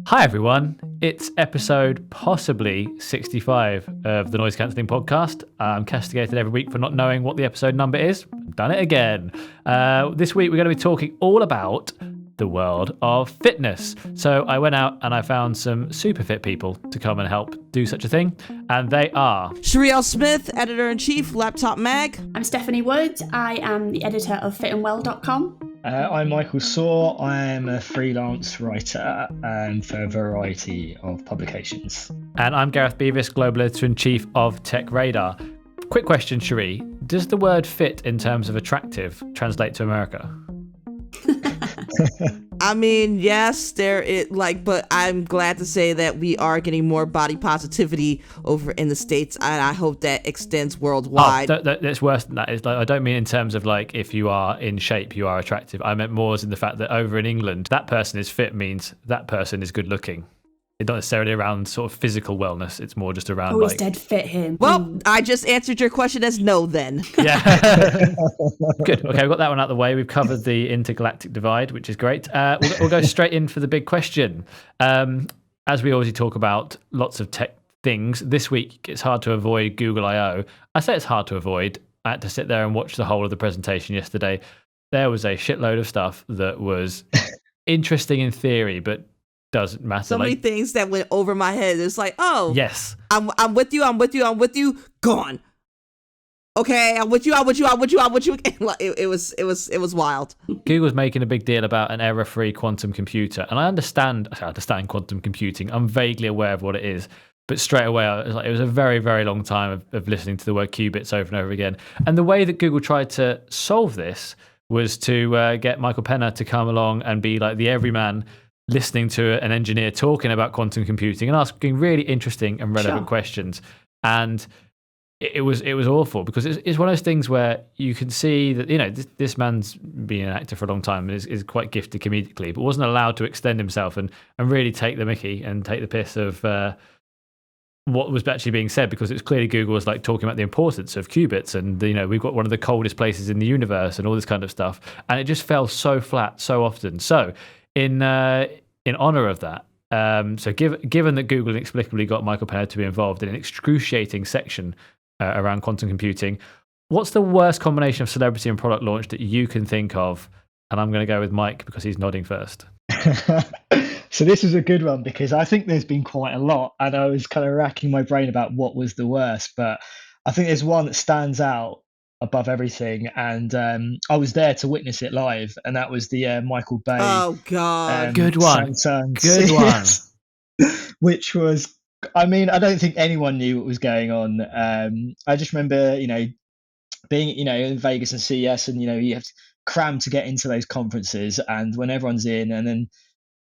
Hi everyone, it's episode possibly 65 of the Noise Cancelling Podcast. I'm castigated every week for not knowing what the episode number is. Done it again. This week we're going to be talking all about the world of fitness. So I went out and I found some super fit people to come and help do such a thing. And they are Sherri Smith, Editor-in-Chief, Laptop Mag. I'm Stephanie Wood. I am the editor of Fit&Well.com. I'm Michael Sawh. I'm a freelance writer for a variety of publications. And I'm Gareth Beavis, Global Editor-in-Chief of TechRadar. Quick question, Sherri. Does the word fit in terms of attractive translate to America? I mean, yes, but I'm glad to say that we are getting more body positivity over in the States, and I hope that extends worldwide. That's worse than that. It's like, I don't mean in terms of like if you are in shape, you are attractive. I meant more as in the fact that over in England, that person is fit means that person is good looking. It's not necessarily around sort of physical wellness. It's more just around Always dead fit him. Well, I just answered your question as no then. Yeah. Good. Okay, we've got that one out of the way. We've covered the intergalactic divide, which is great. We'll go straight in for the big question. As we always talk about lots of tech things, this week it's hard to avoid Google I/O. I say it's hard to avoid. I had to sit there and watch the whole of the presentation yesterday. There was a shitload of stuff that was interesting in theory, but doesn't matter. So many things that went over my head. It's like, oh, yes, I'm with you. Gone. Okay, I'm with you. It was wild. Google's making a big deal about an error-free quantum computer, and I understand quantum computing. I'm vaguely aware of what it is, but straight away it was a very, very long time of listening to the word qubits over and over again. And the way that Google tried to solve this was to get Michael Penner to come along and be like the everyman, listening to an engineer talking about quantum computing and asking really interesting and relevant questions. And it was awful because it's one of those things where you can see that, you know, this man's been an actor for a long time and is quite gifted comedically, but wasn't allowed to extend himself and really take the mickey and take the piss of what was actually being said, because it was clearly Google was like talking about the importance of qubits and, you know, we've got one of the coldest places in the universe and all this kind of stuff. And it just fell so flat so often. So in honor of that, so given that Google inexplicably got Michael Penner to be involved in an excruciating section around quantum computing, what's the worst combination of celebrity and product launch that you can think of? And I'm going to go with Mike because he's nodding first. So this is a good one because I think there's been quite a lot, and I was kind of racking my brain about what was the worst, but I think there's one that stands out above everything, and I was there to witness it live, and that was the Michael Bay. Oh God, good one, good one. Which was, I mean, I don't think anyone knew what was going on. I just remember, being, in Vegas and CES, and you have to cram to get into those conferences, and when everyone's in, and then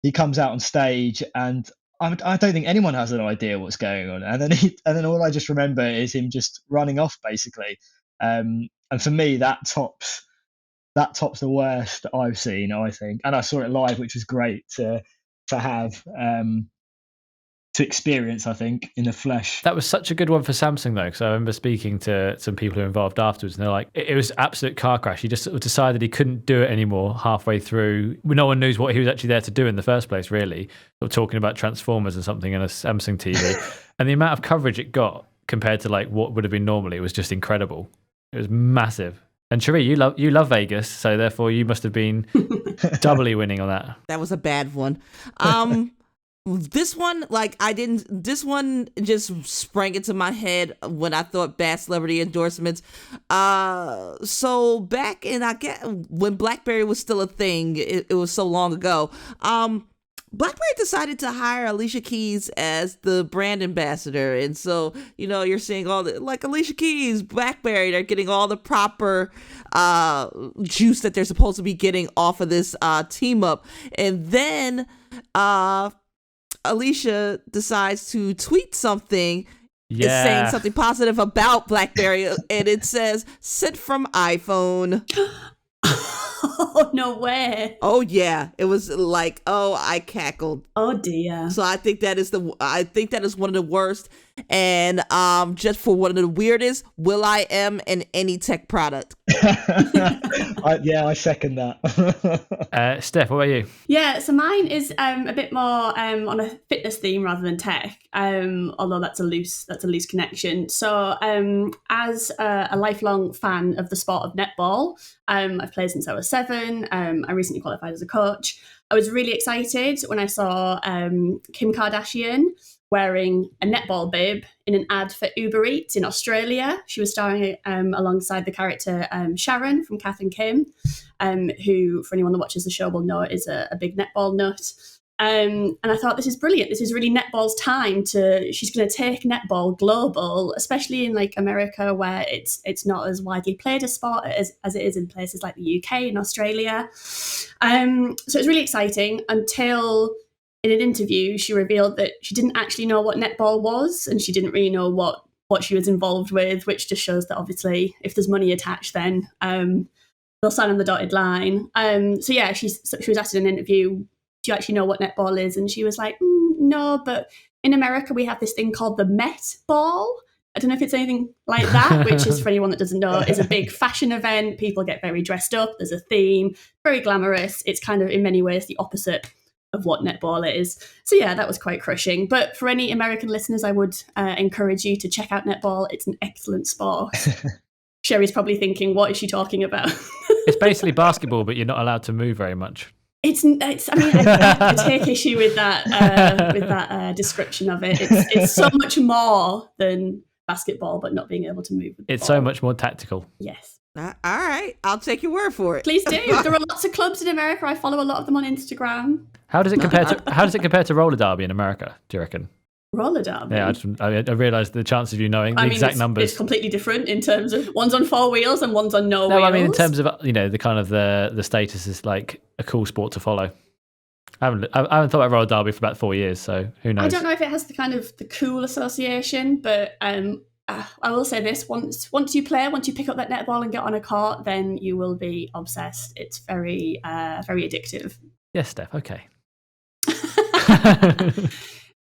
he comes out on stage, and I don't think anyone has an idea what's going on, and then all I just remember is him just running off, basically. And for me, that tops the worst I've seen, I think. And I saw it live, which was great to have to experience, I think, in the flesh. That was such a good one for Samsung, though, because I remember speaking to some people who were involved afterwards, and they're like, it was an absolute car crash. He just sort of decided he couldn't do it anymore halfway through. No one knows what he was actually there to do in the first place, really. Sort of talking about Transformers or something on a Samsung TV. And the amount of coverage it got compared to like what would have been normally was just incredible. It was massive. And Sherri, you love Vegas, so therefore you must have been doubly winning on that. That was a bad one. This one just sprang into my head when I thought bad celebrity endorsements. So back in, when BlackBerry was still a thing, it was so long ago. BlackBerry decided to hire Alicia Keys as the brand ambassador, and so you're seeing all the Alicia Keys, BlackBerry, they're getting all the proper juice that they're supposed to be getting off of this team up, and then Alicia decides to tweet something. It's saying something positive about BlackBerry, and it says "sent from iPhone." Oh, no way. Oh yeah, it was like, oh, I cackled. Oh dear. So I think that is one of the worst, and just for one of the weirdest, will.i.am in any tech product. I second that. Steph, what about you? Yeah, so mine is a bit more on a fitness theme rather than tech, although that's a loose connection. So as a lifelong fan of the sport of netball, I've played since I was 7. I recently qualified as a coach. I was really excited when I saw Kim Kardashian wearing a netball bib in an ad for Uber Eats in Australia. She was starring alongside the character Sharon from Kath and Kim, who, for anyone that watches the show will know, is a big netball nut. And I thought, this is brilliant. This is really netball's time she's going to take netball global, especially in like America, where it's not as widely played a sport as it is in places like the UK and Australia. So it's really exciting until in an interview, she revealed that she didn't actually know what netball was, and she didn't really know what she was involved with, which just shows that obviously if there's money attached, then they'll sign on the dotted line. So yeah, she was asked in an interview, do you actually know what netball is? And she was like, no, but in America we have this thing called the Met Ball. I don't know if it's anything like that, which is, for anyone that doesn't know, is a big fashion event. People get very dressed up. There's a theme, very glamorous. It's kind of in many ways the opposite of what netball is. So yeah, that was quite crushing. But for any American listeners, I would encourage you to check out netball. It's an excellent sport. Sherry's probably thinking, what is she talking about? It's basically basketball, but you're not allowed to move very much. I take issue with that description of it. It's so much more than basketball, but not being able to move. It's so much more tactical. Yes. All right, I'll take your word for it. Please do. There are lots of clubs in America. I follow a lot of them on Instagram. How does it compare to roller derby in America, do you reckon? Roller derby? Yeah, I realised the chance of you knowing the exact numbers. It's completely different in terms of one's on 4 wheels and one's on no wheels. I mean, in terms of, the kind of the status is like a cool sport to follow. I haven't thought about roller derby for about 4 years, so who knows? I don't know if it has the kind of the cool association, but I will say this: once you pick up that netball and get on a court, then you will be obsessed. It's very very addictive. Yes, Steph. Okay.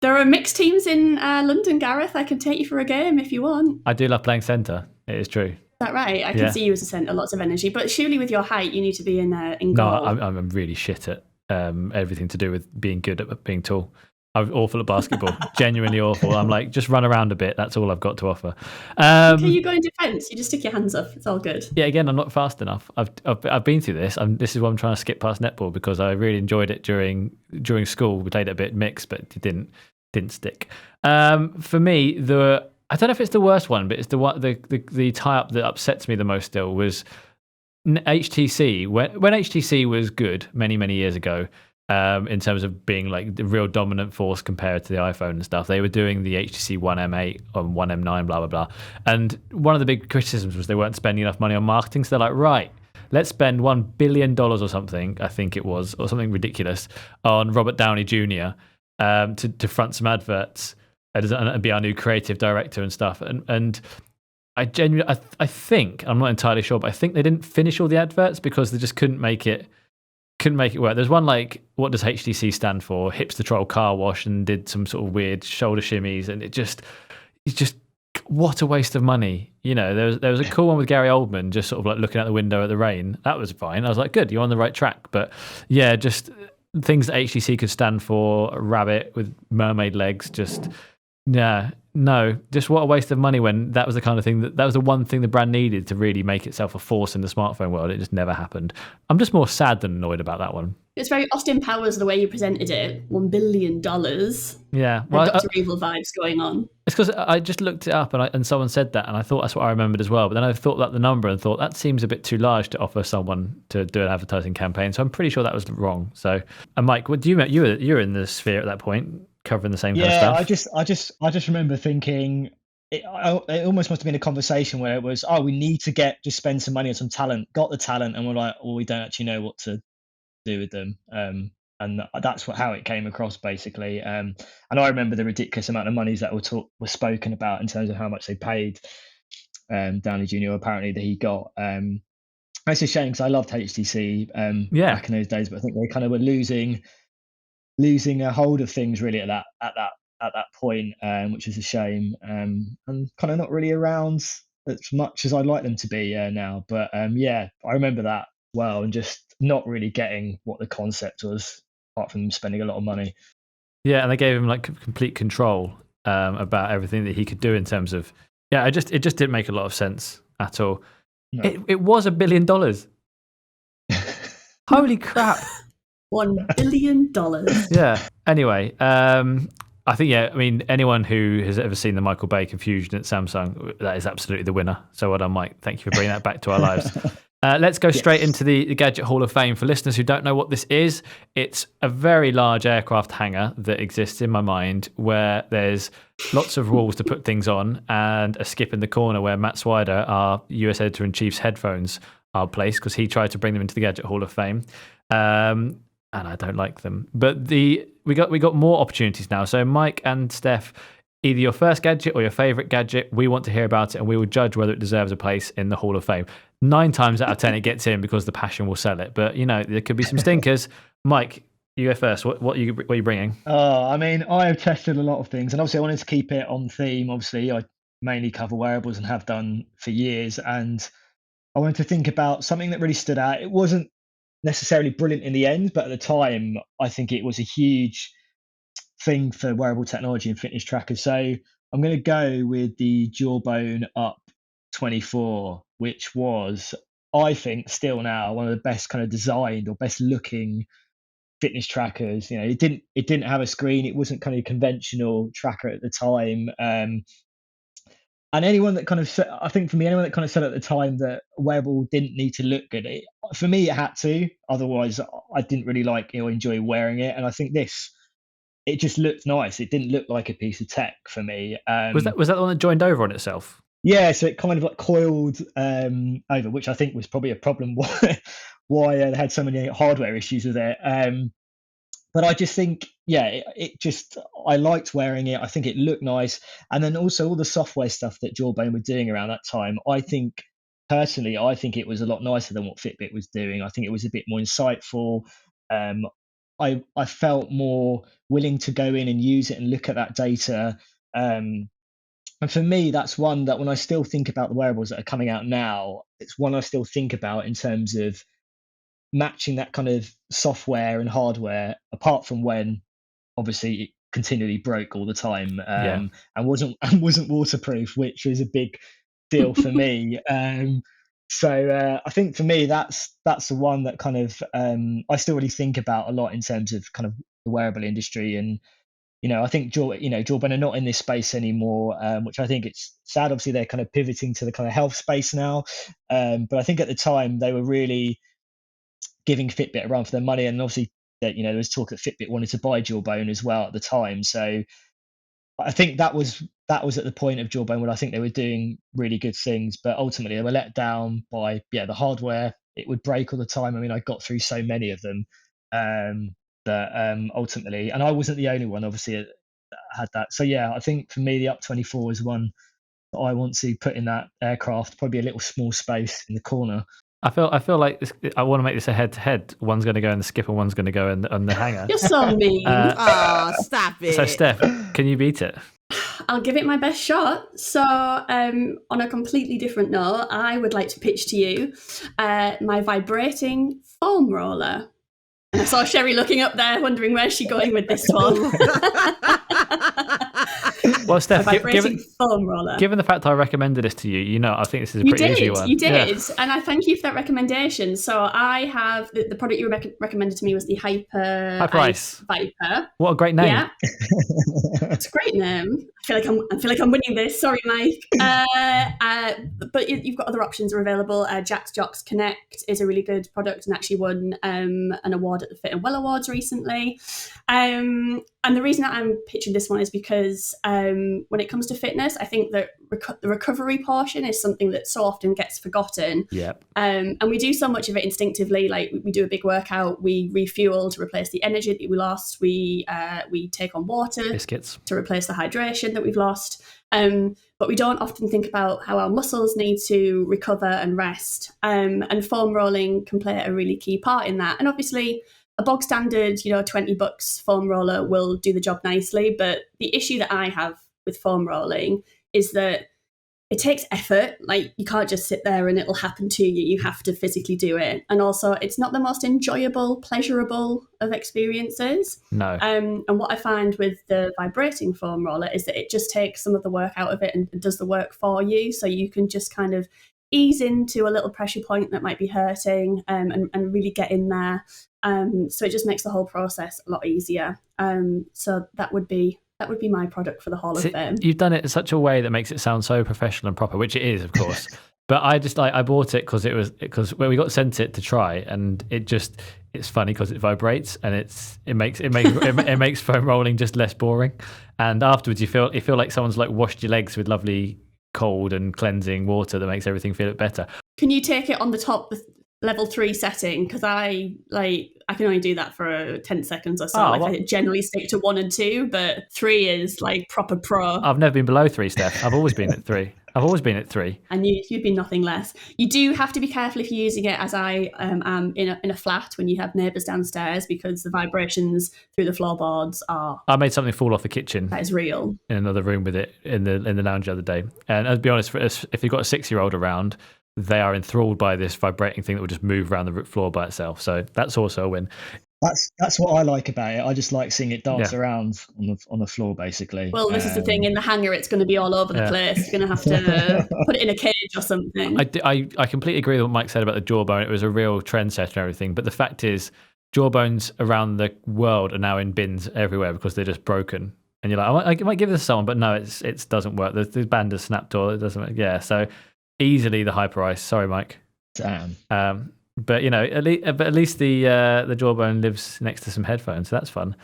There are mixed teams in London, Gareth. I can take you for a game if you want. I do love playing centre. It is true. Is that right? I can see you as a centre, lots of energy. But surely with your height, you need to be in goal. No, I'm really shit at everything to do with being good at being tall. I'm awful at basketball. Genuinely awful. I'm like, just run around a bit. That's all I've got to offer. Okay, you go in defence. You just stick your hands up. It's all good. Yeah, again, I'm not fast enough. I've been through this. This is why I'm trying to skip past netball, because I really enjoyed it during school. We played it a bit mixed, but it didn't stick. For me, I don't know if it's the worst one, but it's the tie-up that upsets me the most still was HTC. When HTC was good many years ago, in terms of being like the real dominant force compared to the iPhone and stuff, they were doing the HTC One M8 or One M9, blah blah blah. And one of the big criticisms was they weren't spending enough money on marketing. So they're like, right, let's spend $1 billion or something, I think it was, or something ridiculous, on Robert Downey Jr. To front some adverts and be our new creative director and stuff. And I genuinely, I think, I'm not entirely sure, but I think they didn't finish all the adverts because they just couldn't make it work. There's one like, what does HTC stand for? Hipster Troll Car Wash, and did some sort of weird shoulder shimmies, and it's just what a waste of money. There was a cool one with Gary Oldman, just sort of like looking out the window at the rain. That was fine. I was like, good, you're on the right track. But yeah, just things that HTC could stand for, a rabbit with mermaid legs, just just what a waste of money, when that was the kind of thing that was the one thing the brand needed to really make itself a force in the smartphone world. It just never happened. I'm just more sad than annoyed about that one. It's very Austin Powers the way you presented it. $1 billion. Yeah, well, Dr. Evil vibes going on. It's because I just looked it up and someone said that, and I thought that's what I remembered as well. But then I thought about the number and thought that seems a bit too large to offer someone to do an advertising campaign. So I'm pretty sure that was wrong. So, and Mike, what do you were in the sphere at that point, covering the same kind of stuff? I just remember thinking it almost must have been a conversation where it was, we need to just spend some money on some talent, got the talent, and we're like, we don't actually know what to do with them. And that's how it came across, basically. And I remember the ridiculous amount of monies that were spoken about in terms of how much they paid Downey Jr. apparently that he got. It's a shame because I loved HTC back in those days, but I think they kind of were losing a hold of things really at that point, which is a shame. And kind of not really around as much as I'd like them to be now. But yeah, I remember that well, and just not really getting what the concept was, apart from spending a lot of money. Yeah, and they gave him like complete control about everything that he could do in terms of. Yeah, it just didn't make a lot of sense at all. No. It was $1 billion. Holy crap! $1 billion. Yeah. Anyway, I think I mean, anyone who has ever seen the Michael Bay confusion at Samsung, that is absolutely the winner. So well done, Mike. Thank you for bringing that back to our lives. Let's go straight into the Gadget Hall of Fame. For listeners who don't know what this is, it's a very large aircraft hangar that exists in my mind where there's lots of walls to put things on and a skip in the corner where Matt Swider, our US Editor-in-Chief's headphones are placed because he tried to bring them into the Gadget Hall of Fame. And I don't like them. But we got more opportunities now. So Mike and Steph, either your first gadget or your favourite gadget, we want to hear about it and we will judge whether it deserves a place in the Hall of Fame. 9 times out of 10 it gets in because the passion will sell it. But, there could be some stinkers. Mike, you go first. What are you bringing? I mean, I have tested a lot of things, and obviously I wanted to keep it on theme. Obviously, I mainly cover wearables and have done for years, and I wanted to think about something that really stood out. It wasn't necessarily brilliant in the end, but at the time, I think it was a huge thing for wearable technology and fitness trackers. So I'm going to go with the Jawbone UP24, which was, I think, still now one of the best kind of designed or best looking fitness trackers. It didn't have a screen. It wasn't kind of a conventional tracker at the time. And anyone that kind of said, I think for me, anyone that kind of said at the time that wearable didn't need to look good, for me, it had to. Otherwise, I didn't really like or enjoy wearing it. And I think it just looked nice. It didn't look like a pice of tech for me. Was that the one that joined over on itself? Yeah, so it kind of like coiled over, which I think was probably a problem why they had so many hardware issues with it. But I just think, I liked wearing it. I think it looked nice. And then also all the software stuff that Jawbone were doing around that time, I think it was a lot nicer than what Fitbit was doing. I think it was a bit more insightful. I felt more willing to go in and use it and look at that data. And for me, that's one that when I still think about the wearables that are coming out now, it's one I still think about in terms of matching that kind of software and hardware, apart from when obviously it continually broke all the time and wasn't waterproof, which was a big deal for me. So I think for me that's the one that kind of I still really think about a lot in terms of kind of the wearable industry. And I think Jawbone are not in this space anymore, which I think it's sad. Obviously they're kind of pivoting to the kind of health space now, but I think at the time they were really giving Fitbit a run for their money. And obviously that there was talk that Fitbit wanted to buy Jawbone as well at the time. So I think that was at the point of Jawbone where I think they were doing really good things, but ultimately they were let down by the hardware. It would break all the time. I mean, I got through so many of them that ultimately, and I wasn't the only one obviously that had that. So I think for me the UP24 is one that I want to put in that aircraft, probably a little small space in the corner. I feel like this, I want to make this a head-to-head. One's going to go in the skip and one's going to go in the hangar. You're so mean. Stop it. So, Steph, can you beat it? I'll give it my best shot. So, on a completely different note, I would like to pitch to you my vibrating foam roller. And I saw Sherri looking up there, wondering where's she going with this one. Well, Steph, foam roller. Given the fact I recommended this to you, I think this is a pretty easy one. You did, and I thank you for that recommendation. So I have the product you recommended to me was the HYPERICE VYPER. What a great name! Yeah, it's a great name. I feel like I'm winning this. Sorry, Mike. But you've got other options are available. Jack's Jocks Connect is a really good product and actually won an award at the Fit&Well Awards recently. And the reason that I'm pitching this one is because when it comes to fitness, I think that the recovery portion is something that so often gets forgotten. Yep. And we do so much of it instinctively. Like we do a big workout, we refuel to replace the energy that we lost. We take on water, biscuits to replace the hydration that we've lost. But we don't often think about how our muscles need to recover and rest. And foam rolling can play a really key part in that. And obviously, a bog standard, $20 foam roller will do the job nicely. But the issue that I have with foam rolling is that it takes effort. Like, you can't just sit there and it'll happen to you. You have to physically do it. And also, it's not the most enjoyable, pleasurable of experiences. No. And what I find with the vibrating foam roller is that it just takes some of the work out of it and does the work for you. So you can just kind of ease into a little pressure point that might be hurting, and really get in there. So it just makes the whole process a lot easier. So that would be my product for the Hall of Fame. You've done it in such a way that makes it sound so professional and proper, which it is, of course. But I bought it because when we got sent it to try, and it's funny because it vibrates and it makes foam rolling just less boring. And afterwards, you feel like someone's like washed your legs with lovely cold and cleansing water that makes everything feel better. Can you take it on the top level 3 setting? Because I can only do that for 10 seconds or so. I generally stick to 1 and 2, but 3 is like proper pro. I've never been below 3, Steph. I've always been at 3. And you'd be nothing less. You do have to be careful if you're using it, as I am in a flat, when you have neighbours downstairs, because the vibrations through the floorboards are... I made something fall off the kitchen. That is real. In another room with it in the lounge the other day. And I'll be honest, if you've got a 6-year-old around, they are enthralled by this vibrating thing that will just move around the floor by itself. So that's also a win. That's what I like about it. I just like seeing it dance around on the floor, basically. Well, this is the thing. In the hangar, it's going to be all over the place. You're going to have to put it in a cage or something. I completely agree with what Mike said about the Jawbone. It was a real trendsetter and everything. But the fact is, Jawbones around the world are now in bins everywhere because they're just broken. And you're like, I might give this to someone, but no, it doesn't work. The band has snapped, or it doesn't work. Yeah, so easily the HYPERICE. Sorry, Mike. Damn. But at least the Jawbone lives next to some headphones, so that's fun.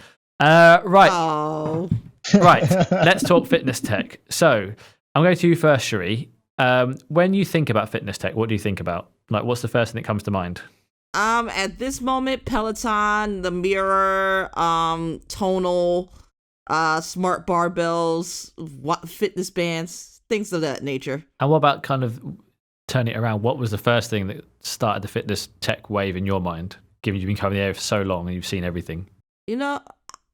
Right. Oh. Right. Let's talk fitness tech. So I'm going to you first, Sherri. When you think about fitness tech, what do you think about? Like, what's the first thing that comes to mind? At this moment, Peloton, the mirror, tonal, smart barbells, fitness bands, things of that nature. And what about kind of turn it around? What was the first thing that started the fitness tech wave in your mind, given you've been covering the area for so long and you've seen everything?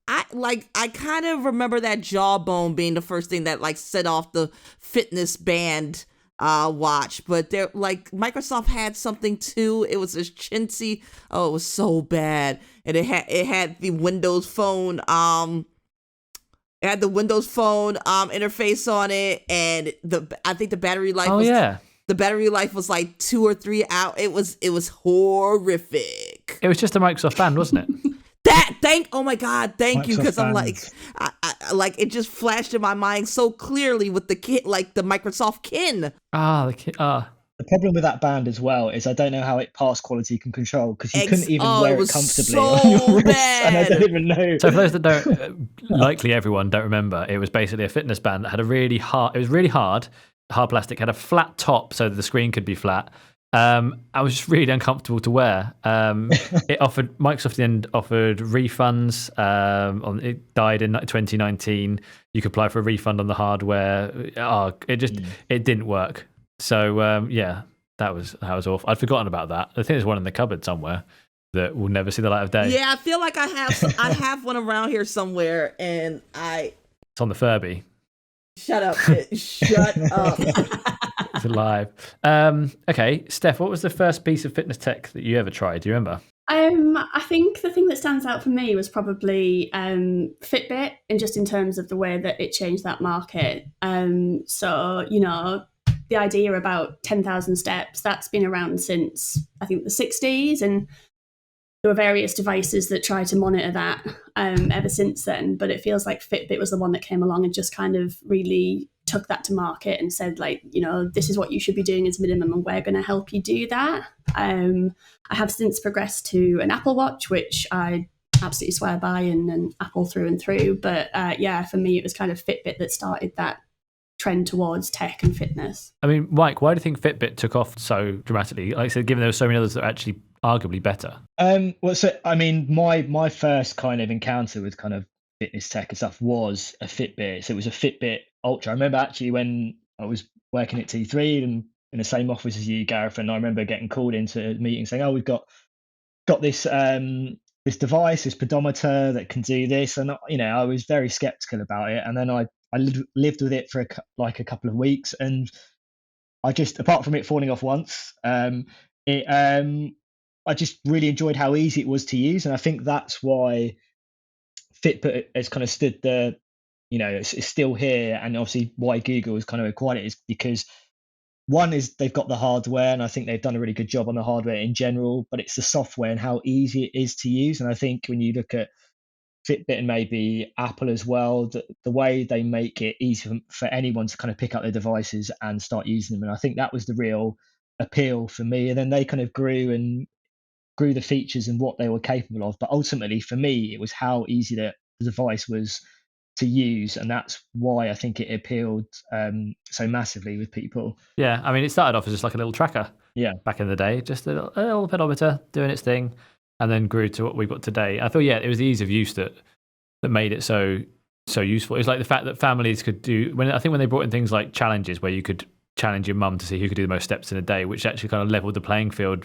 I kind of remember that Jawbone being the first thing that like set off the fitness band watch, but there, like, Microsoft had something too. It was this chintzy, it was so bad, and it had the Windows Phone interface on it, and I think the battery life the battery life was like 2 or 3 hours. It was horrific. It was just a Microsoft band, wasn't it? Oh my God, thank you, because I'm like, I like, it just flashed in my mind so clearly with the kit, like the Microsoft kin. The problem with that band as well is I don't know how it passed quality control, because you couldn't even wear it comfortably so on your wrist, bad. and I don't even know. So for those that don't, likely everyone don't remember, it was basically a fitness band that had really hard plastic, had a flat top so that the screen could be flat. I was just really uncomfortable to wear. Microsoft in the end offered refunds. It died in 2019. You could apply for a refund on the hardware. It didn't work. So that was awful. I'd forgotten about that. I think there's one in the cupboard somewhere that will never see the light of day. Yeah, I feel like I have one around here somewhere, and it's on the Furby. Shut up. Shut up. It's alive. Okay, Steph, what was the first piece of fitness tech that you ever tried? Do you remember? I think the thing that stands out for me was probably Fitbit, and just in terms of the way that it changed that market. So, the idea about 10,000 steps, that's been around since, I think, the 60s, and there were various devices that try to monitor that ever since then. But it feels like Fitbit was the one that came along and just kind of really took that to market and said, like, this is what you should be doing as minimum, and we're going to help you do that. I have since progressed to an Apple Watch, which I absolutely swear by, and Apple through and through. But for me, it was kind of Fitbit that started that trend towards tech and fitness. I mean, Mike, why do you think Fitbit took off so dramatically? Like I said, given there were so many others that are actually arguably better. My first kind of encounter with kind of fitness tech and stuff was a Fitbit. So it was a Fitbit Ultra. I remember actually when I was working at T3 and in the same office as you, Gareth, and I remember getting called into a meeting saying, we've got this this device, this pedometer that can do this, and I was very skeptical about it. And then I lived with it for a couple of weeks, and I just, apart from it falling off once, it I just really enjoyed how easy it was to use, and I think that's why Fitbit has kind of stood the, it's still here, and obviously why Google has kind of acquired it is because one is they've got the hardware, and I think they've done a really good job on the hardware in general, but it's the software and how easy it is to use. And I think when you look at Fitbit and maybe Apple as well, the way they make it easy for anyone to kind of pick up their devices and start using them. And I think that was the real appeal for me. And then they kind of grew the features and what they were capable of. But ultimately, for me, it was how easy the device was to use, and that's why I think it appealed so massively with people. Yeah, I mean, it started off as just like a little tracker. Yeah, back in the day, just a little pedometer doing its thing, and then grew to what we've got today. I thought, yeah, it was the ease of use that made it so useful. It was like the fact that families could do when they brought in things like challenges where you could challenge your mum to see who could do the most steps in a day, which actually kind of leveled the playing field.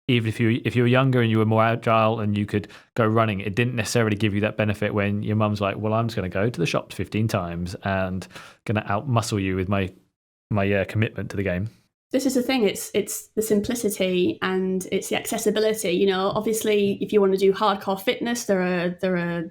Even if you were younger and you were more agile and you could go running, it didn't necessarily give you that benefit when your mum's like, well, I'm just going to go to the shops 15 times and going to outmuscle you with my commitment to the game. This is the thing, it's the simplicity and it's the accessibility. Obviously, if you want to do hardcore fitness, there are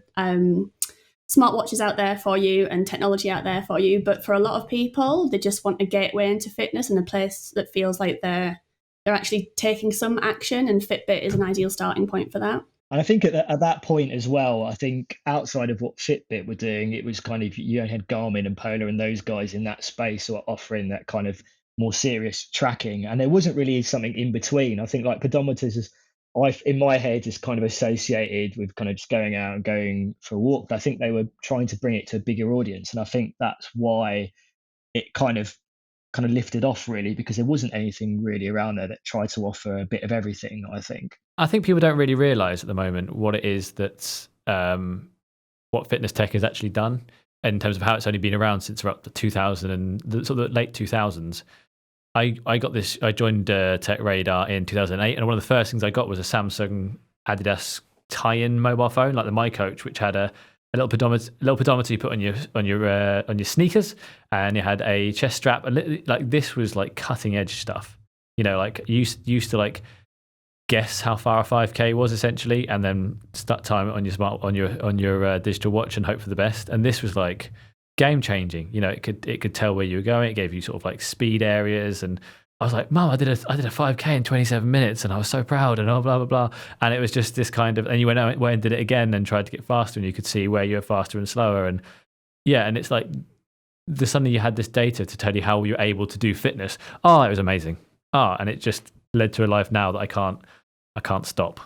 smartwatches out there for you and technology out there for you. But for a lot of people, they just want a gateway into fitness and a place that feels like they're actually taking some action, and Fitbit is an ideal starting point for that. And I think at that point as well, I think outside of what Fitbit were doing, it was kind of, you had Garmin and Polar and those guys in that space who are offering that kind of more serious tracking, and there wasn't really something in between. I think like pedometers in my head is kind of associated with kind of just going out and going for a walk, but I think they were trying to bring it to a bigger audience, and I think that's why it kind of lifted off, really, because there wasn't anything really around there that tried to offer a bit of everything. I think people don't really realize at the moment what it is that's what fitness tech has actually done in terms of how it's only been around since about the 2000 and the sort of late 2000s. I joined TechRadar in 2008, and one of the first things I got was a Samsung Adidas tie-in mobile phone, like the My Coach, which had a little pedometer you put on your sneakers, and you had a chest strap. Like this was like cutting edge stuff. Like you used to like guess how far a 5K was essentially, and then start time it on your digital watch and hope for the best. And this was like game changing. It could tell where you were going. It gave you sort of like speed areas, and I was like, Mum, I did a 5K in 27 minutes, and I was so proud, and blah blah blah. And it was just this kind of, and you went out and did it again and tried to get faster, and you could see where you were faster and slower, and yeah, and it's like suddenly you had this data to tell you how you're able to do fitness. Oh, it was amazing. And it just led to a life now that I can't stop.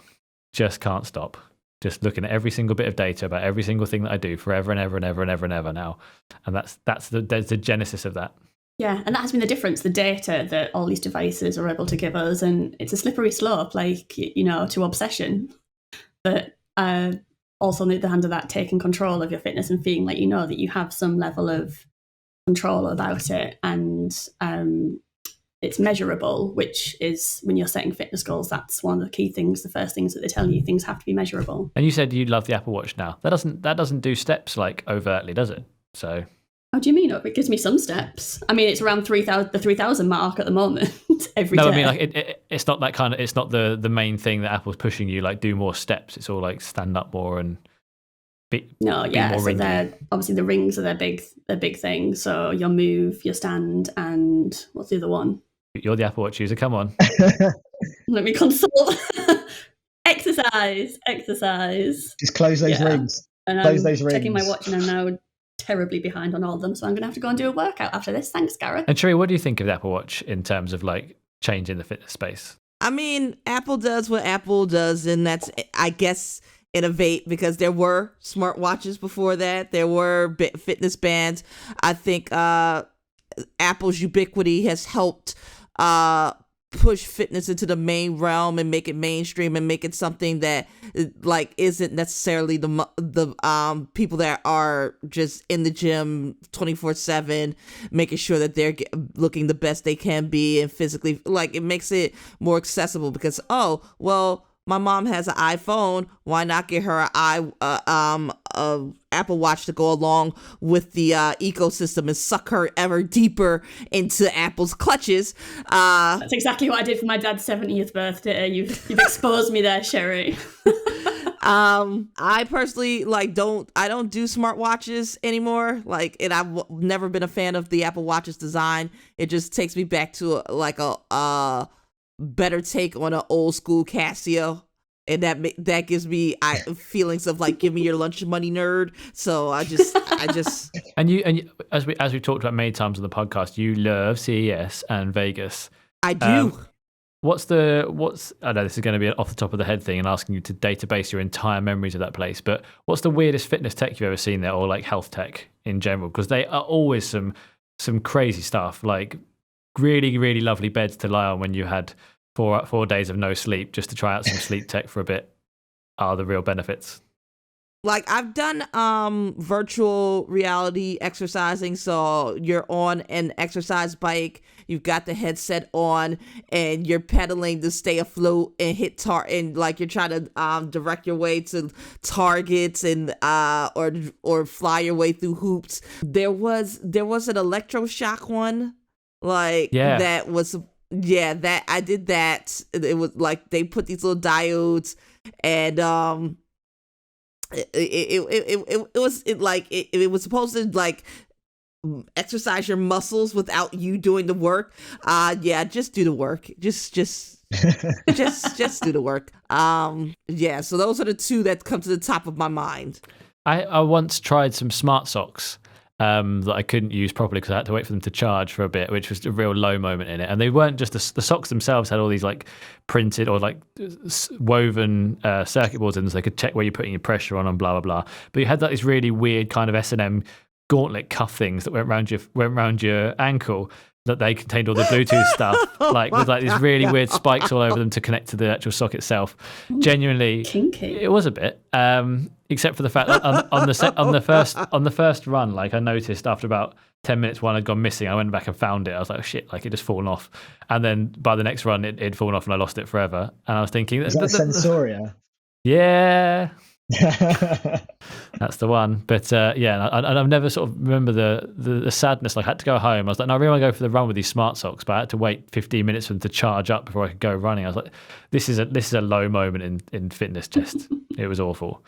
Just can't stop. Just looking at every single bit of data about every single thing that I do forever and ever and ever and ever and ever now. And that's the genesis of that. Yeah, and that has been the difference, the data that all these devices are able to give us. And it's a slippery slope, like, to obsession. But also on the other hand of that, taking control of your fitness and feeling like that you have some level of control about it. And it's measurable, which is when you're setting fitness goals, that's one of the key things, the first things that they tell you, things have to be measurable. And you said you love the Apple Watch now. That doesn't do steps like overtly, does it? So how do you mean? It gives me some steps. I mean, it's around the 3,000 mark at the moment every day. No, I mean, like it's not that kind of. It's not the main thing that Apple's pushing you. Like, do more steps. It's all like stand up more and be more so they're obviously the rings are their big thing. So your move, your stand, and what's the other one? You're the Apple Watch user. Come on. Let me consult. Exercise. Just close those rings. And I'm checking my watch, and I'm now terribly behind on all of them, so I'm going to have to go and do a workout after this. Thanks, Gareth. And Sherri, what do you think of the Apple Watch in terms of like changing the fitness space? I mean, Apple does what Apple does, and that's, I guess, innovate, because there were smartwatches before that. There were fitness bands. I think Apple's ubiquity has helped push fitness into the main realm and make it mainstream and make it something that like isn't necessarily the people that are just in the gym 24/7 making sure that they're looking the best they can be and physically, like, it makes it more accessible, because my mom has an iPhone, why not get her Apple Watch to go along with the ecosystem and suck her ever deeper into Apple's clutches. That's exactly what I did for my dad's 70th birthday. You've exposed me there, Sherri. I personally don't do smartwatches anymore. And I've never been a fan of the Apple Watch's design. It just takes me back to a better take on an old school Casio. And that gives me feelings of give me your lunch money, nerd. So I just and you as we talked about many times on the podcast, you love CES and Vegas. I do. What's I know this is going to be an off the top of the head thing and asking you to database your entire memories of that place, but what's the weirdest fitness tech you've ever seen there, or health tech in general? Because they are always some crazy stuff, really, really lovely beds to lie on when you had 4 days of no sleep, just to try out some sleep tech for a bit, are the real benefits. I've done virtual reality exercising, so you're on an exercise bike, you've got the headset on, and you're pedaling to stay afloat and hit and you're trying to direct your way to targets and or fly your way through hoops. There was an electroshock one, that was. Yeah, that I did that. It was they put these little diodes, and it was supposed to exercise your muscles without you doing the work. Just do the work. Just just do the work. So those are the two that come to the top of my mind. I once tried some smart socks. That I couldn't use properly because I had to wait for them to charge for a bit, which was a real low moment in it. And they weren't just the socks themselves had all these printed or woven circuit boards in, so they could check where you're putting your pressure on and blah blah blah. But you had these really weird kind of S&M gauntlet cuff things that went around your ankle, that they contained all the Bluetooth stuff, with these really weird spikes all over them to connect to the actual sock itself. Genuinely, kinky. It was a bit, except for the fact that on the first run, I noticed after about 10 minutes one had gone missing. I went back and found it. I was like, oh shit, it just fallen off. And then by the next run, it'd fallen off and I lost it forever. And I was thinking, is that Sensoria? Yeah. That's the one. But and I've never sort of remember the sadness. I had to go home. I was like, no, I really want to go for the run with these smart socks, but I had to wait 15 minutes for them to charge up before I could go running. I was like, this is a low moment in fitness. Just it was awful.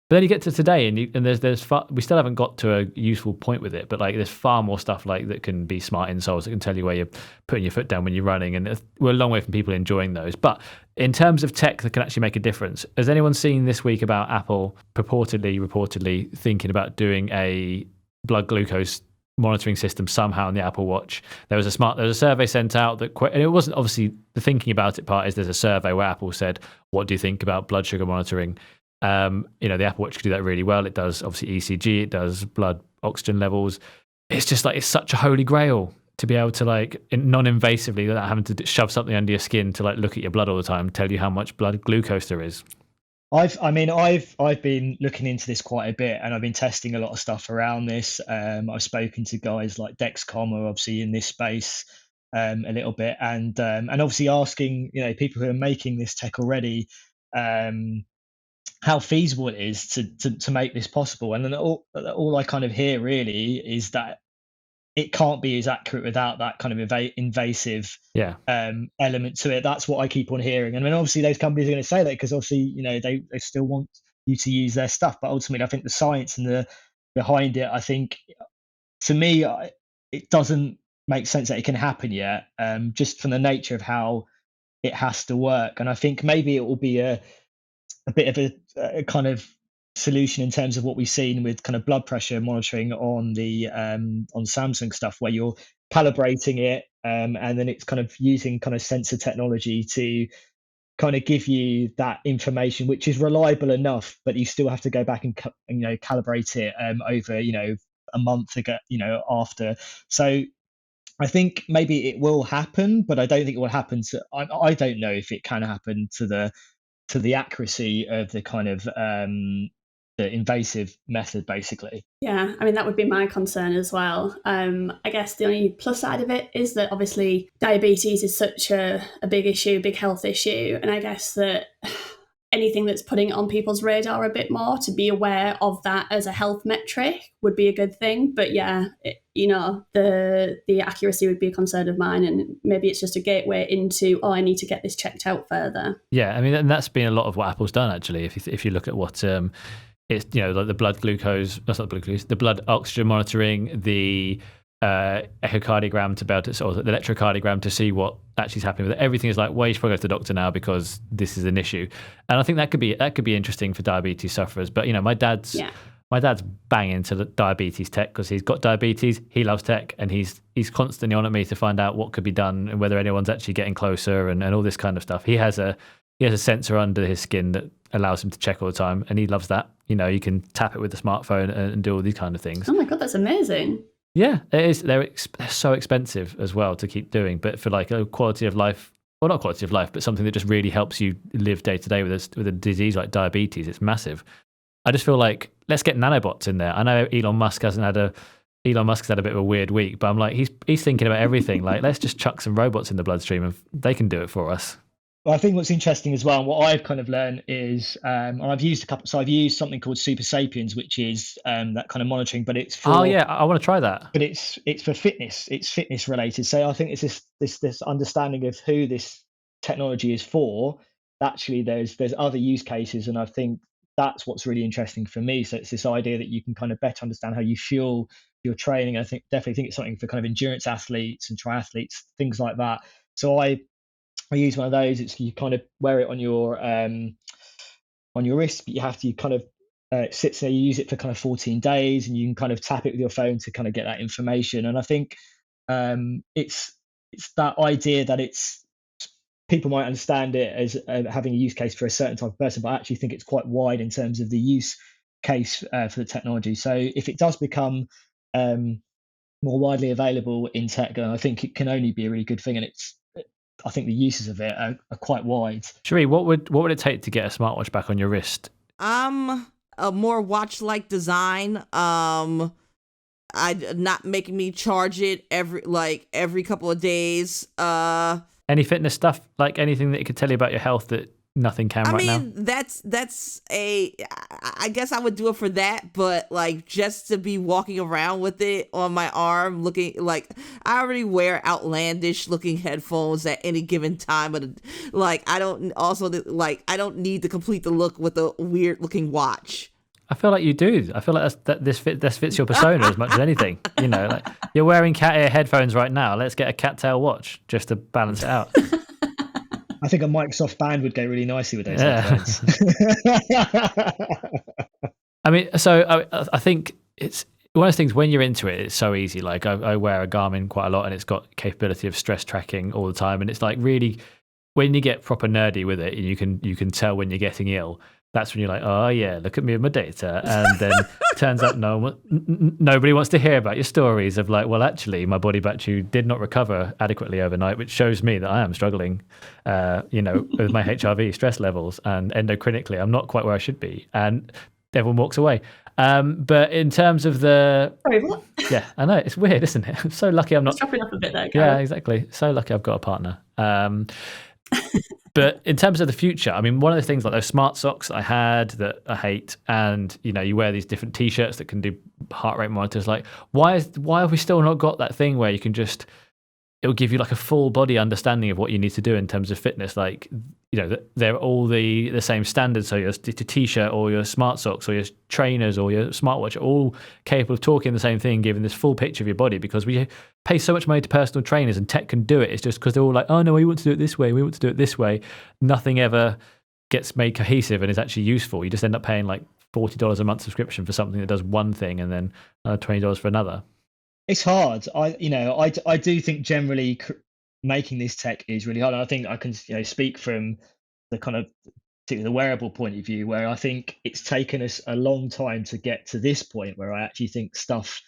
But then you get to today, and there's we still haven't got to a useful point with it. But there's far more stuff that can be smart insoles that can tell you where you're putting your foot down when you're running, and we're a long way from people enjoying those. But in terms of tech that can actually make a difference, has anyone seen this week about Apple reportedly thinking about doing a blood glucose monitoring system somehow on the Apple Watch? There was a survey sent out and it wasn't obviously the thinking about it part. Is there's a survey where Apple said, what do you think about blood sugar monitoring? The Apple Watch can do that really well. It does obviously ECG, it does blood oxygen levels. It's just it's such a holy grail to be able to non-invasively, without having to shove something under your skin to look at your blood all the time, tell you how much blood glucose there is. I've been looking into this quite a bit, and I've been testing a lot of stuff around this. I've spoken to guys like Dexcom, who are obviously in this space a little bit, and obviously asking people who are making this tech already how feasible it is to make this possible. And then all I kind of hear really is that it can't be as accurate without that kind of invasive element to it. That's what I keep on hearing. And then obviously those companies are going to say that because obviously they still want you to use their stuff, but ultimately I think the science and the behind it, I think to me it doesn't make sense that it can happen yet, just from the nature of how it has to work. And I think maybe it will be a bit of a kind of solution in terms of what we've seen with kind of blood pressure monitoring on the on Samsung stuff, where you're calibrating it and then it's kind of using kind of sensor technology to kind of give you that information, which is reliable enough, but you still have to go back and calibrate it over a month ago after. So I think maybe it will happen, but I don't think it will happen to I don't know if it can happen to the accuracy of the kind of the invasive method, basically. Yeah, I mean, that would be my concern as well. I guess the only plus side of it is that obviously diabetes is such a big issue, big health issue. And I guess that anything that's putting it on people's radar a bit more, to be aware of that as a health metric would be a good thing. But yeah, the accuracy would be a concern of mine, and maybe it's just a gateway into, oh, I need to get this checked out further. Yeah, I mean, and that's been a lot of what Apple's done actually. If you look at what it's, like the blood glucose, that's not blood glucose, the blood oxygen monitoring, the echocardiogram to be able to, or the electrocardiogram to see what actually is happening with it. Everything is like, well, you should probably go to the doctor now because this is an issue. And I think that could be interesting for diabetes sufferers. But my dad's banging into the diabetes tech because he's got diabetes. He loves tech, and he's constantly on at me to find out what could be done and whether anyone's actually getting closer and all this kind of stuff. He has a sensor under his skin that allows him to check all the time, and he loves that. You can tap it with the smartphone and do all these kind of things. Oh my God, that's amazing. Yeah, it is. They're so expensive as well to keep doing, but for like a quality of life, well, not quality of life, but something that just really helps you live day to day with a disease like diabetes, it's massive. I just feel like, let's get nanobots in there. I know Elon Musk's had a bit of a weird week, but I'm like, he's thinking about everything. Like, let's just chuck some robots in the bloodstream and they can do it for us. Well, I think what's interesting as well, and what I've kind of learned is, and I've used I've used something called Super Sapiens, which is that kind of monitoring, but it's for. Oh yeah, I want to try that. But it's for fitness. It's fitness related. So I think it's this understanding of who this technology is for. Actually, there's other use cases, and I think that's what's really interesting for me. So it's this idea that you can kind of better understand how you fuel your training. I definitely think it's something for kind of endurance athletes and triathletes, things like that. So I use one of those. It's, you kind of wear it on your wrist, but you have to kind of it sits there. You use it for kind of 14 days, and you can kind of tap it with your phone to kind of get that information. And I think it's that idea that people might understand it as having a use case for a certain type of person, but I actually think it's quite wide in terms of the use case for the technology. So if it does become more widely available in tech, I think it can only be a really good thing. And I think the uses of it are quite wide. Sherri, what would it take to get a smartwatch back on your wrist? A more watch-like design. Not making me charge it every couple of days. Any fitness stuff, like anything that it could tell you about your health that nothing can right now? I mean, that's I guess I would do it for that, but like just to be walking around with it on my arm, looking like I already wear outlandish looking headphones at any given time, but like I don't need to complete the look with a weird looking watch. I feel like you do. I feel like this fits your persona as much as anything. Like you're wearing cat ear headphones right now. Let's get a cattail watch just to balance it out. I think a Microsoft band would go really nicely with those headphones. I mean, so I think it's one of those things, when you're into it, it's so easy. Like I wear a Garmin quite a lot, and it's got capability of stress tracking all the time. And it's like, really, when you get proper nerdy with it, and you can tell when you're getting ill. That's when you're like, oh yeah, look at me with my data. And then it turns out nobody wants to hear about your stories of like, well, actually, my body battery did not recover adequately overnight, which shows me that I am struggling, with my HRV stress levels, and endocrinically, I'm not quite where I should be. And everyone walks away. But in terms of the... Sorry, what? Yeah, I know. It's weird, isn't it? I'm so lucky I'm not... It's dropping off a bit there, Gareth. Yeah, exactly. So lucky I've got a partner. But in terms of the future, I mean, one of the things like those smart socks I had that I hate, and you wear these different T-shirts that can do heart rate monitors. Like, why have we still not got that thing where you can just, it'll give you like a full body understanding of what you need to do in terms of fitness? Like, they're all the same standards. So your T-shirt or your smart socks or your trainers or your smartwatch are all capable of talking the same thing, giving this full picture of your body, because we pay so much money to personal trainers, and tech can do it. It's just because they're all like, oh no, we want to do it this way. We want to do it this way. Nothing ever gets made cohesive and is actually useful. You just end up paying like $40 a month subscription for something that does one thing, and then $20 for another. It's hard. I do think generally making this tech is really hard. And I think I can speak from the kind of particularly the wearable point of view, where I think it's taken us a long time to get to this point where I actually think stuff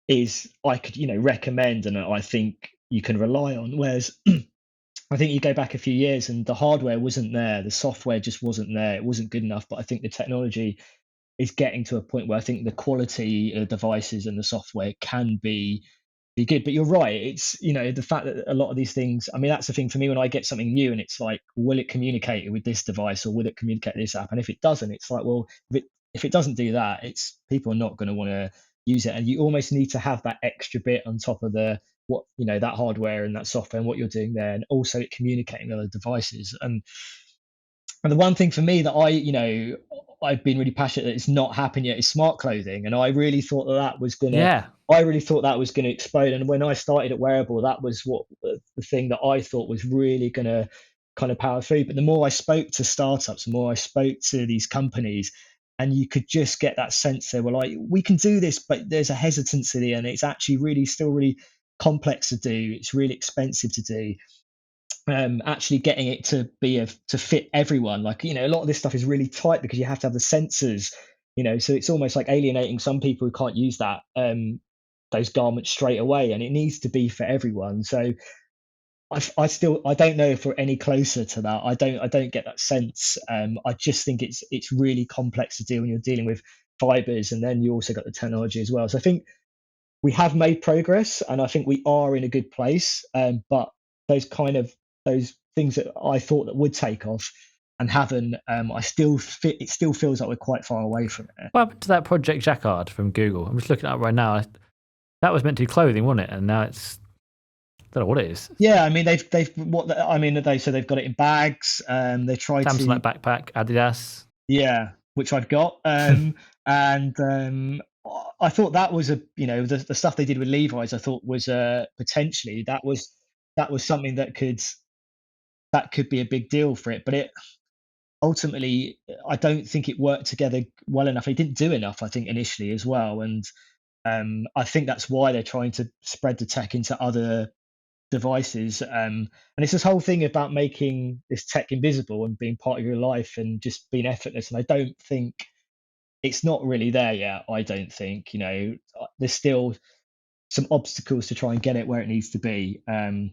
is I could recommend and I think you can rely on. Whereas I think you go back a few years and the hardware wasn't there, the software just wasn't there, it wasn't good enough. But I think the technology is getting to a point where I think the quality of devices and the software can be be good. But you're right. It's, the fact that a lot of these things, I mean, that's the thing for me when I get something new and it's like, will it communicate with this device or will it communicate with this app? And if it doesn't, it's like, well, if it doesn't do that, it's people are not going to want to use it. And you almost need to have that extra bit on top of that hardware and that software and what you're doing there, and also it communicating with other devices. And the one thing for me that I've been really passionate that it's not happened yet is smart clothing. And I really thought that was going to, I really thought that was going to explode. And when I started at Wearable, that was what the thing that I thought was really going to kind of power through. But the more I spoke to startups, the more I spoke to these companies, and you could just get that sense they were like, we can do this, but there's a hesitancy and it's actually still really complex to do. It's really expensive to do. Actually getting it to to fit everyone, like, a lot of this stuff is really tight because you have to have the sensors, so it's almost like alienating some people who can't use that those garments straight away, and it needs to be for everyone. So I don't know if we're any closer to that. I don't get that sense. I just think it's really complex to do when you're dealing with fibers, and then you also got the technology as well. So I think we have made progress, and I think we are in a good place. But those things that I thought that would take off and haven't, it still feels like we're quite far away from it. What happened to that Project Jacquard from Google? I'm just looking at it right now. That was meant to be clothing, wasn't it? And now it's, I don't know what it is. Yeah, I mean they've they've got it in bags. They tried Samsonite backpack, Adidas. Yeah, which I've got. And I thought that was the stuff they did with Levi's. I thought was potentially that was something that could be a big deal for it. But it ultimately, I don't think it worked together well enough. It didn't do enough, I think, initially as well. And I think that's why they're trying to spread the tech into other devices. And it's this whole thing about making this tech invisible and being part of your life and just being effortless. And I don't think it's not really there yet. I don't think, there's still some obstacles to try and get it where it needs to be. One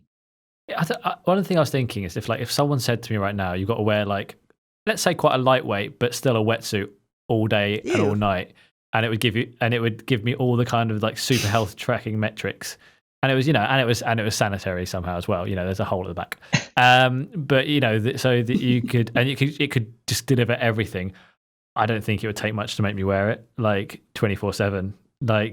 of the things I was thinking is if someone said to me right now, you've got to wear let's say quite a lightweight, but still a wetsuit all day and all night. And it would give me all the kind of super health tracking metrics. And it was, and it was sanitary somehow as well. There's a hole at the back. But so that you could, and it could just deliver everything. I don't think it would take much to make me wear it 24/7.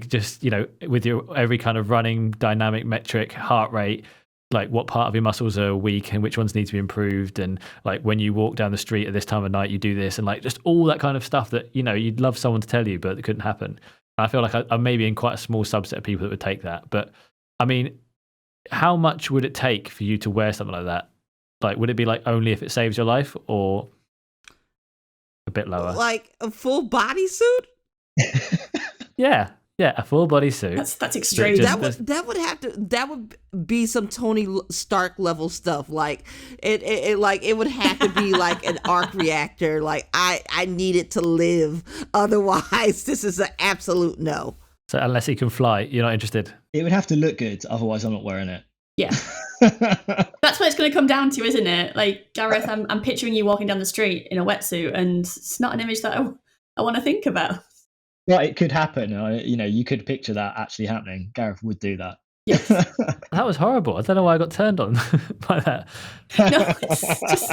Just, with your every kind of running dynamic metric, heart rate, what part of your muscles are weak and which ones need to be improved, and when you walk down the street at this time of night you do this, and just all that kind of stuff that you'd love someone to tell you but it couldn't happen. And I feel like I'm maybe in quite a small subset of people that would take that. But I mean, how much would it take for you to wear something like that? Would it be only if it saves your life, or a bit lower? Like a full bodysuit? Yeah, a full body suit. That's extreme. That would be some Tony Stark level stuff. It would have to be an arc reactor. I need it to live. Otherwise, this is an absolute no. So unless he can fly, you're not interested? It would have to look good. Otherwise, I'm not wearing it. Yeah. That's what it's going to come down to, isn't it? Gareth, I'm picturing you walking down the street in a wetsuit, and it's not an image that I want to think about. Well, it could happen. You could picture that actually happening. Gareth would do that. Yes. That was horrible. I don't know why I got turned on by that. No, it's just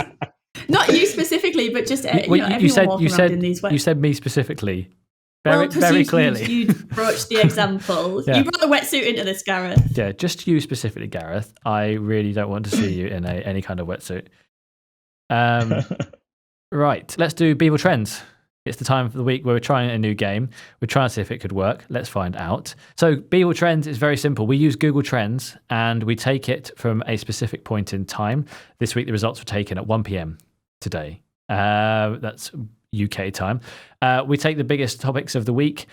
not you specifically, but just everyone walking around in these wetsuits. You said me specifically. Very clearly. You broached the example. Yeah. You brought the wetsuit into this, Gareth. Yeah, just you specifically, Gareth. I really don't want to see you in any kind of wetsuit. Right, let's do Beaver Trends. It's the time of the week where we're trying a new game. We're trying to see if it could work. Let's find out. So Beaver Trends is very simple. We use Google Trends and we take it from a specific point in time. This week, the results were taken at 1 p.m. today. That's UK time. We take the biggest topics of the week.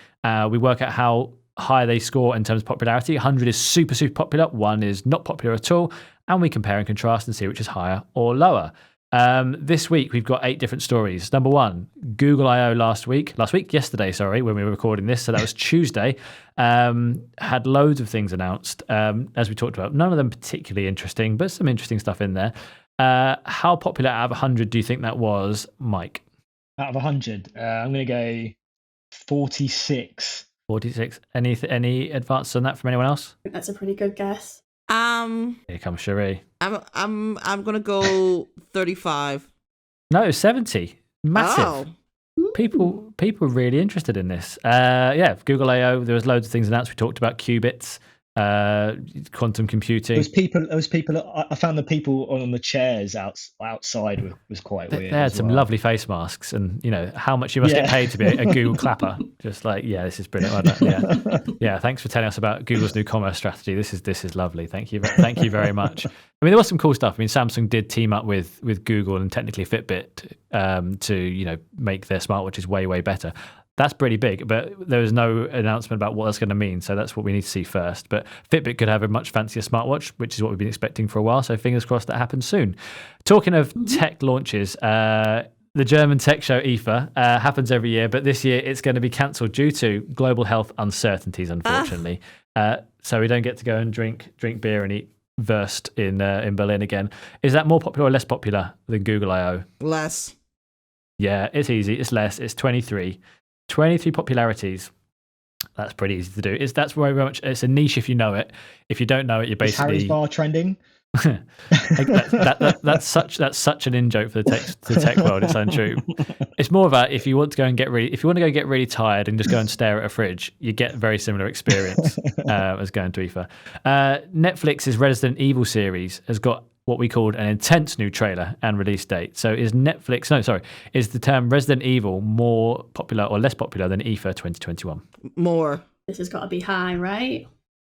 We work out how high they score in terms of popularity. 100 is super, super popular. 1 is not popular at all. And we compare and contrast and see which is higher or lower. This week, we've got 8 different stories. Number 1, Google I.O. yesterday, when we were recording this. So that was Tuesday. Had loads of things announced, as we talked about. None of them particularly interesting, but some interesting stuff in there. How popular out of 100 do you think that was, Mike? Out of 100, I'm going to go 46. 46. Any advance on that from anyone else? I think that's a pretty good guess. Here comes Sherri. I'm gonna go 35. No, 70. Massive. Oh. People are really interested in this. Yeah, Google I/O. There was loads of things announced. We talked about qubits, quantum computing. There was people. I found the people on the chairs outside was quite weird. They had as some well. lovely face masks, and how much you must get paid to be a Google clapper. Just like, this is brilliant. Yeah. Thanks for telling us about Google's new commerce strategy. This is lovely. Thank you very much. I mean, there was some cool stuff. I mean, Samsung did team up with Google and technically Fitbit to make their smartwatches way better. That's pretty big, but there was no announcement about what that's going to mean. So that's what we need to see first. But Fitbit could have a much fancier smartwatch, which is what we've been expecting for a while. So fingers crossed that happens soon. Talking of tech launches, the German tech show IFA happens every year, but this year it's going to be cancelled due to global health uncertainties, unfortunately. So we don't get to go and drink beer and eat Wurst in Berlin again. Is that more popular or less popular than Google I/O? Less. Yeah, it's easy. It's less. It's 23. 23 popularities. That's pretty easy to do. That's very much. It's a niche if you know it. If you don't know it, you're basically. Is Harry's bar trending? that's such an in joke for the tech world. It's untrue. It's more about if you want to go get really tired and just go and stare at a fridge, you get a very similar experience as going to IFA. Netflix's Resident Evil series has got what we called an intense new trailer and release date. So is the term Resident Evil more popular or less popular than IFA 2021? More. This has got to be high, right?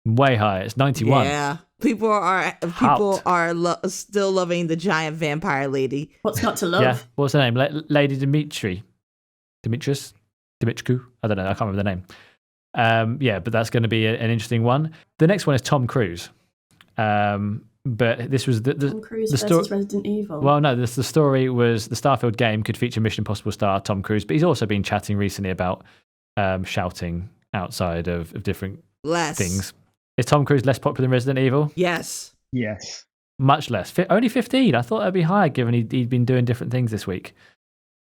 Way higher. It's 91. Yeah. People are still loving the giant vampire lady. What's not to love? Yeah. What's her name? Lady Dimitrescu. I don't know. I can't remember the name. Yeah, but that's going to be an interesting one. The next one is Tom Cruise. But this was Tom Cruise versus Resident Evil. Well, no, the story was the Starfield game could feature Mission Impossible star Tom Cruise, but he's also been chatting recently about shouting outside of different things. Is Tom Cruise less popular than Resident Evil? Yes. Much less. Only 15. I thought that'd be higher given he'd been doing different things this week.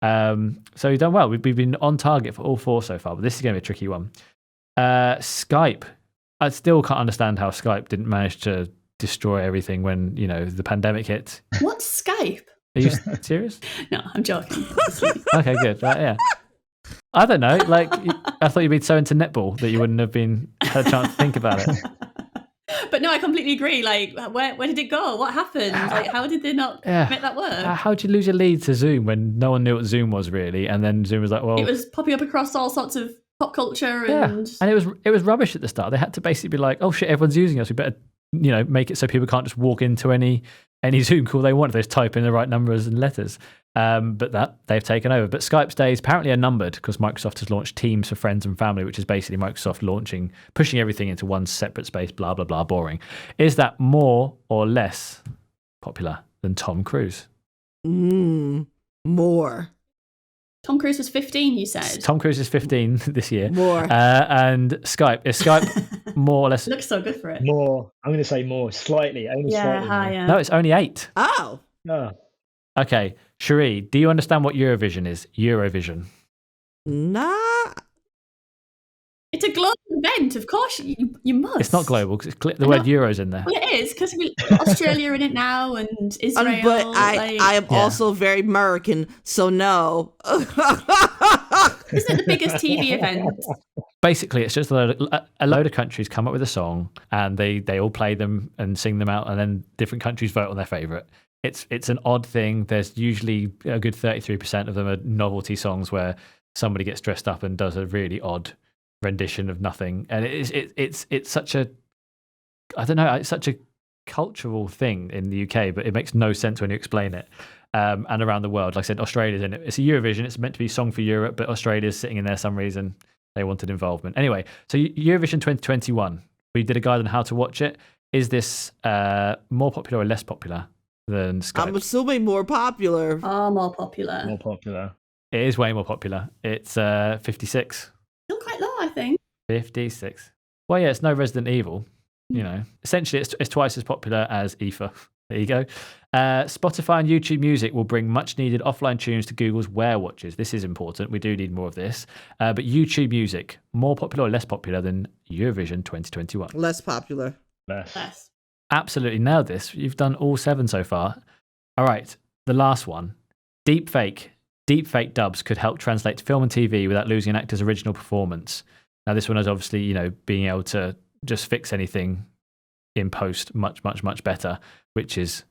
So he's done well. We've been on target for all 4 so far, but this is going to be a tricky one. Skype. I still can't understand how Skype didn't manage to destroy everything when the pandemic hit. What's Skype? Are you serious? No, I'm joking. Okay, good. Right, yeah. I don't know. Like, I thought you'd been so into netball that you wouldn't have had a chance to think about it. But no, I completely agree. Like, where did it go? What happened? Like, how did they not make that work? How did you lose your lead to Zoom when no one knew what Zoom was really? And then Zoom was like, well, it was popping up across all sorts of pop culture and it was rubbish at the start. They had to basically be like, oh shit, everyone's using us. We better make it so people can't just walk into any Zoom call they want if they just type in the right numbers and letters. But that they've taken over. But Skype's days apparently are numbered because Microsoft has launched Teams for friends and family, which is basically Microsoft pushing everything into one separate space, blah, blah, blah, boring. Is that more or less popular than Tom Cruise? More. Tom Cruise was 15, you said? Tom Cruise is 15 this year. More. And Skype. Is Skype more or less? Looks so good for it. More. I'm going to say more. Slightly. Only slightly. Higher. No, it's only 8. Oh. Okay. Sherri, do you understand what Eurovision is? Eurovision. Nah. It's a global event, of course. You must. It's not global because the word Euro's in there. Well, it is because Australia are in it now and Israel. But I am also very American, so no. Isn't it the biggest TV event? Basically, it's just a load of countries come up with a song and they all play them and sing them out, and then different countries vote on their favourite. It's an odd thing. There's usually a good 33% of them are novelty songs where somebody gets dressed up and does a really odd rendition of nothing, and it's such a, I don't know, it's such a cultural thing in the UK, but it makes no sense when you explain it. And around the world, like I said, Australia's in it. It's a Eurovision. It's meant to be a song for Europe, but Australia's sitting in there some reason. They wanted involvement. Anyway, so Eurovision 2021. We did a guide on how to watch it. Is this more popular or less popular than Skype? I'm assuming more popular. More popular. More popular. It is way more popular. It's 56. Still quite low, I think. 56. Well, yeah, it's no Resident Evil. Essentially, it's twice as popular as IFA. There you go. Spotify and YouTube Music will bring much needed offline tunes to Google's Wear watches. This is important. We do need more of this. But YouTube Music, more popular or less popular than Eurovision 2021? Less popular. Less. Absolutely nailed this. You've done all 7 so far. All right, the last one. Deepfake dubs could help translate to film and TV without losing an actor's original performance. Now, this one is obviously, being able to just fix anything in post much, much, much better, which is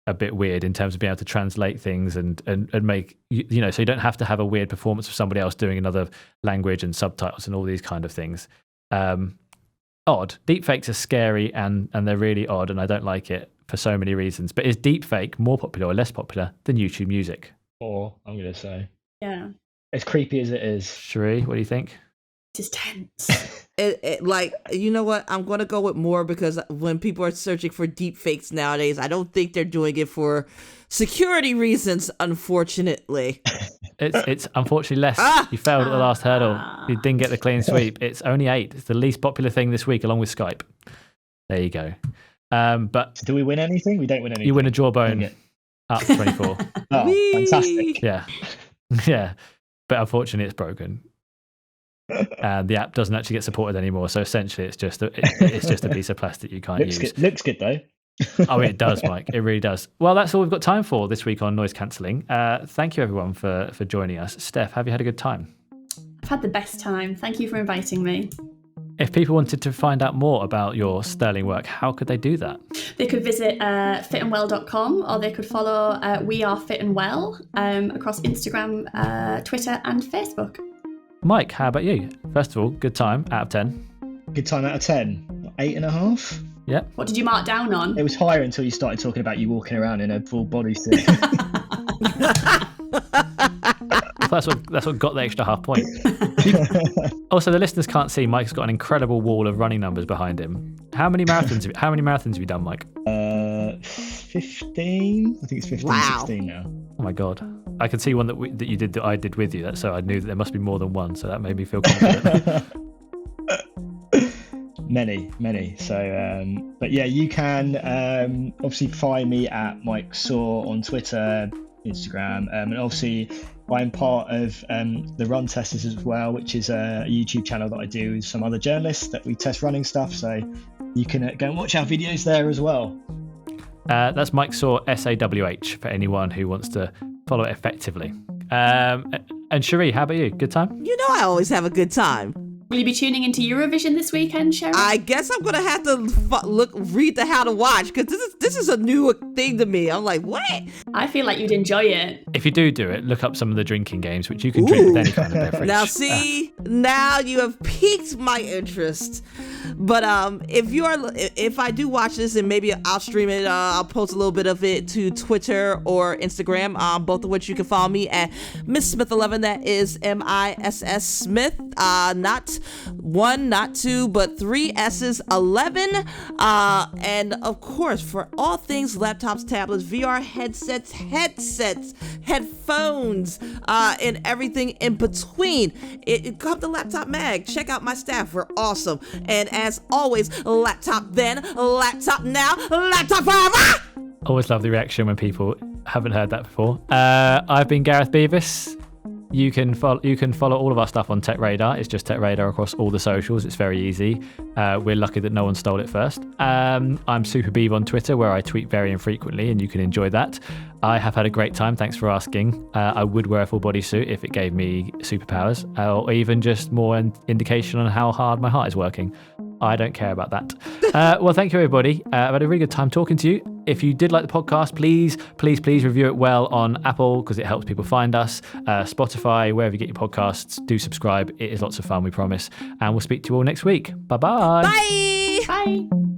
a bit weird in terms of being able to translate things and make, so you don't have to have a weird performance of somebody else doing another language and subtitles and all these kind of things. Odd. Deepfakes are scary and they're really odd, and I don't like it for so many reasons. But is deepfake more popular or less popular than YouTube Music? Or, I'm going to say. Yeah. As creepy as it is. Sherri, what do you think? It is tense. You know what? I'm going to go with more, because when people are searching for deep fakes nowadays, I don't think they're doing it for security reasons, unfortunately. It's unfortunately less. You failed at the last hurdle. You didn't get the clean sweep. It's only 8. It's the least popular thing this week, along with Skype. There you go. But do we win anything? We don't win anything. You win a Jawbone UP24. Oh, fantastic. Yeah. Yeah. But unfortunately, it's broken. And the app doesn't actually get supported anymore. So essentially, it's just a piece of plastic you can't use. Looks good, though. Oh, it does, Mike. It really does. Well, that's all we've got time for this week on noise cancelling. Thank you, everyone, for joining us. Steph, have you had a good time? I've had the best time. Thank you for inviting me. If people wanted to find out more about your sterling work, how could they do that? They could visit fitandwell.com, or they could follow We Are Fit and Well across Instagram, Twitter and Facebook. Mike, how about you? First of all, good time out of 10. Good time out of 10. 8.5. Yeah. What did you mark down on? It was higher until you started talking about you walking around in a full bodysuit. That's what got the extra half point. Also, the listeners can't see. Mike's got an incredible wall of running numbers behind him. How many marathons have you done, Mike? 15. I think it's 15, Wow. 16 now. Oh my god! I could see one that you did that I did with you. So I knew that there must be more than one. So that made me feel confident. Many. So, but yeah, you can obviously find me at Mike Sawh on Twitter, Instagram, and obviously I'm part of the Run Testers as well, which is a YouTube channel that I do with some other journalists that we test running stuff. So you can go and watch our videos there as well. That's Mike Sawh, SAWH, for anyone who wants to follow it effectively. And Sherri, how about you? Good time? You know I always have a good time. Will you be tuning into Eurovision this weekend, Sherri? I guess I'm gonna have to read the how to watch, because this is a new thing to me. I'm like, what? I feel like you'd enjoy it. If you do it, look up some of the drinking games, which you can drink with any kind of beverage. Now see, now you have piqued my interest. But if I do watch this, and maybe I'll stream it, I'll post a little bit of it to Twitter or Instagram, both of which you can follow me at Miss Smith 11. That is MISS Smith, not 1, not 2, but 3 S's, 11. And of course, for all things laptops, tablets, VR headsets, headphones, and everything in between, it come to Laptop Mag. Check out my staff. We're awesome. And as always, laptop then, laptop now, laptop forever! Always love the reaction when people haven't heard that before. I've been Gareth Beavis. You can follow all of our stuff on TechRadar. It's just TechRadar across all the socials. It's very easy. We're lucky that no one stole it first. I'm SuperBeav on Twitter, where I tweet very infrequently, and you can enjoy that. I have had a great time. Thanks for asking. I would wear a full bodysuit if it gave me superpowers, or even just more indication on how hard my heart is working. I don't care about that. Well, thank you, everybody. I've had a really good time talking to you. If you did like the podcast, please review it well on Apple, because it helps people find us. Spotify, wherever you get your podcasts, do subscribe. It is lots of fun, we promise. And we'll speak to you all next week. Bye-bye. Bye! Bye.